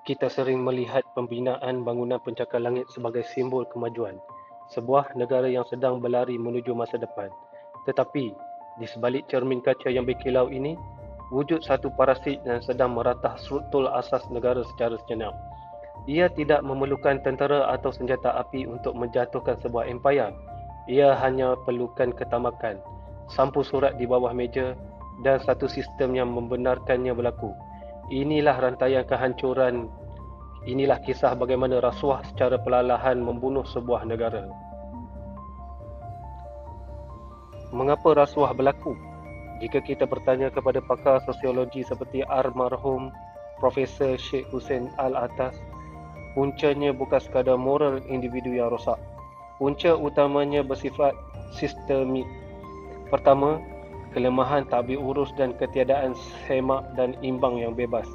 Kita sering melihat pembinaan bangunan pencakar langit sebagai simbol kemajuan, sebuah negara yang sedang berlari menuju masa depan. Tetapi, di sebalik cermin kaca yang berkilau ini, wujud satu parasit yang sedang meratah struktur asas negara secara sejenak. Ia tidak memerlukan tentera atau senjata api untuk menjatuhkan sebuah empayar. Ia hanya perlukan ketamakan, sampul surat di bawah meja dan satu sistem yang membenarkannya berlaku. Inilah rantaian kehancuran. Inilah kisah bagaimana rasuah secara perlahan membunuh sebuah negara. Mengapa rasuah berlaku? Jika kita bertanya kepada pakar sosiologi seperti almarhum Profesor Sheikh Hussein Al-Attas, puncanya bukan sekadar moral individu yang rosak. Punca utamanya bersifat sistemik. Pertama, kelemahan tadbir urus dan ketiadaan semak dan imbang yang bebas.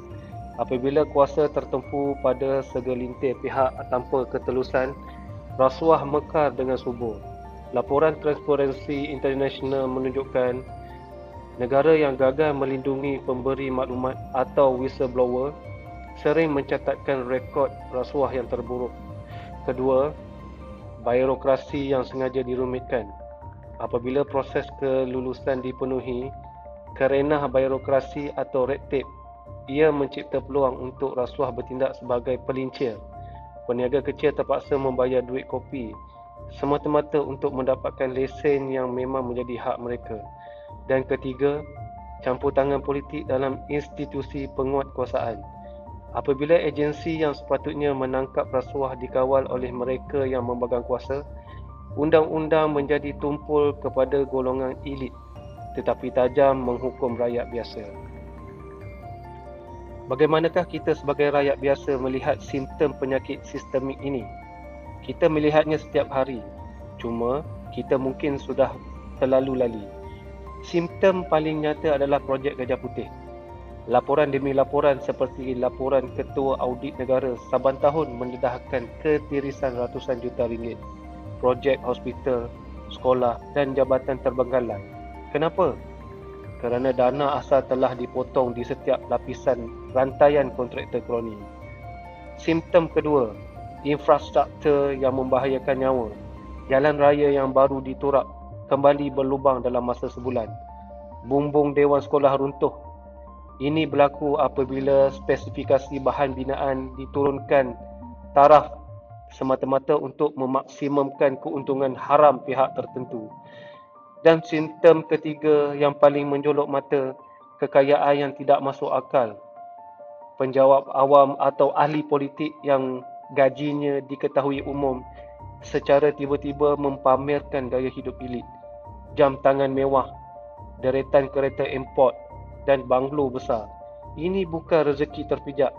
Apabila kuasa tertumpu pada segelintir pihak tanpa ketelusan, rasuah mekar dengan subur. Laporan Transparency International menunjukkan negara yang gagal melindungi pemberi maklumat atau whistleblower sering mencatatkan rekod rasuah yang terburuk. Kedua, birokrasi yang sengaja dirumitkan. Apabila proses kelulusan dipenuhi, kerana birokrasi atau red tape, ia mencipta peluang untuk rasuah bertindak sebagai pelincir. Peniaga kecil terpaksa membayar duit kopi semata-mata untuk mendapatkan lesen yang memang menjadi hak mereka. Dan ketiga, campur tangan politik dalam institusi penguatkuasaan. Apabila agensi yang sepatutnya menangkap rasuah dikawal oleh mereka yang memegang kuasa, undang-undang menjadi tumpul kepada golongan elit, tetapi tajam menghukum rakyat biasa. Bagaimanakah kita sebagai rakyat biasa melihat simptom penyakit sistemik ini? Kita melihatnya setiap hari, cuma kita mungkin sudah terlalu lali. Simptom paling nyata adalah projek Gajah Putih. Laporan demi laporan seperti laporan Ketua Audit Negara saban tahun mendedahkan ketirisan ratusan juta ringgit. Projek hospital, sekolah dan jabatan terbengkalai. Kenapa? Kerana dana asal telah dipotong di setiap lapisan rantaian kontraktor kroni. Simptom kedua, infrastruktur yang membahayakan nyawa. Jalan raya yang baru diturak kembali berlubang dalam masa sebulan. Bumbung dewan sekolah runtuh. Ini berlaku apabila spesifikasi bahan binaan diturunkan taraf semata-mata untuk memaksimumkan keuntungan haram pihak tertentu. Dan simptom ketiga yang paling menjolok mata, kekayaan yang tidak masuk akal. Penjawab awam atau ahli politik yang gajinya diketahui umum secara tiba-tiba mempamerkan gaya hidup elit, jam tangan mewah, deretan kereta import dan banglo besar. Ini bukan rezeki terpijak.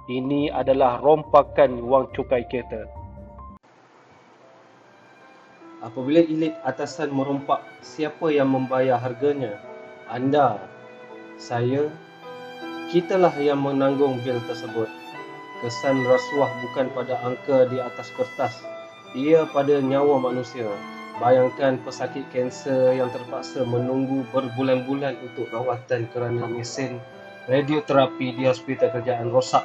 Ini adalah rompakan wang cukai kereta. Apabila elit atasan merompak, siapa yang membayar harganya? Anda, saya, kitalah yang menanggung bil tersebut. Kesan rasuah bukan pada angka di atas kertas, ia pada nyawa manusia. Bayangkan pesakit kanser yang terpaksa menunggu berbulan-bulan untuk rawatan kerana mesin radioterapi di hospital kerajaan rosak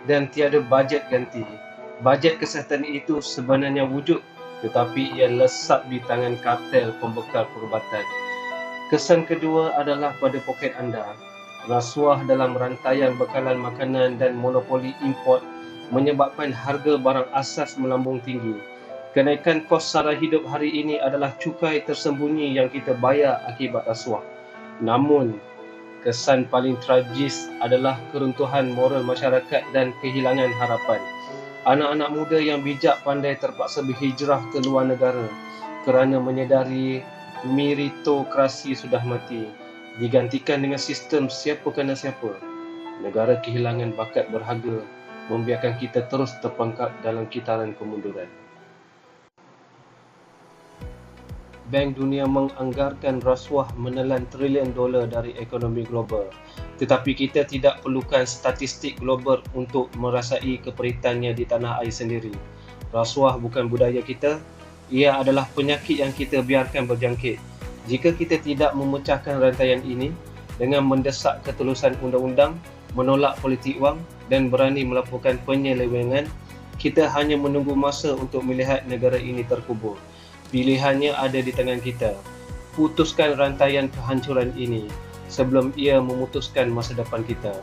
dan tiada bajet ganti. Bajet kesihatan itu sebenarnya wujud, tetapi ia lesap di tangan kartel pembekal perubatan. Kesan kedua adalah pada poket anda. Rasuah dalam rantaian bekalan makanan dan monopoli import menyebabkan harga barang asas melambung tinggi. Kenaikan kos sara hidup hari ini adalah cukai tersembunyi yang kita bayar akibat rasuah. Namun, kesan paling tragis adalah keruntuhan moral masyarakat dan kehilangan harapan. Anak-anak muda yang bijak pandai terpaksa berhijrah ke luar negara kerana menyedari meritokrasi sudah mati, digantikan dengan sistem siapa kena siapa. Negara kehilangan bakat berharga, membiarkan kita terus terperangkap dalam kitaran kemunduran. Bank Dunia menganggarkan rasuah menelan trilion dolar dari ekonomi global. Tetapi kita tidak perlukan statistik global untuk merasai keperitannya di tanah air sendiri. Rasuah bukan budaya kita, ia adalah penyakit yang kita biarkan berjangkit. Jika kita tidak memecahkan rantaian ini dengan mendesak ketulusan undang-undang, menolak politik wang dan berani melaporkan penyelewengan, kita hanya menunggu masa untuk melihat negara ini terkubur. Pilihannya ada di tangan kita. Putuskan rantaian kehancuran ini sebelum ia memutuskan masa depan kita.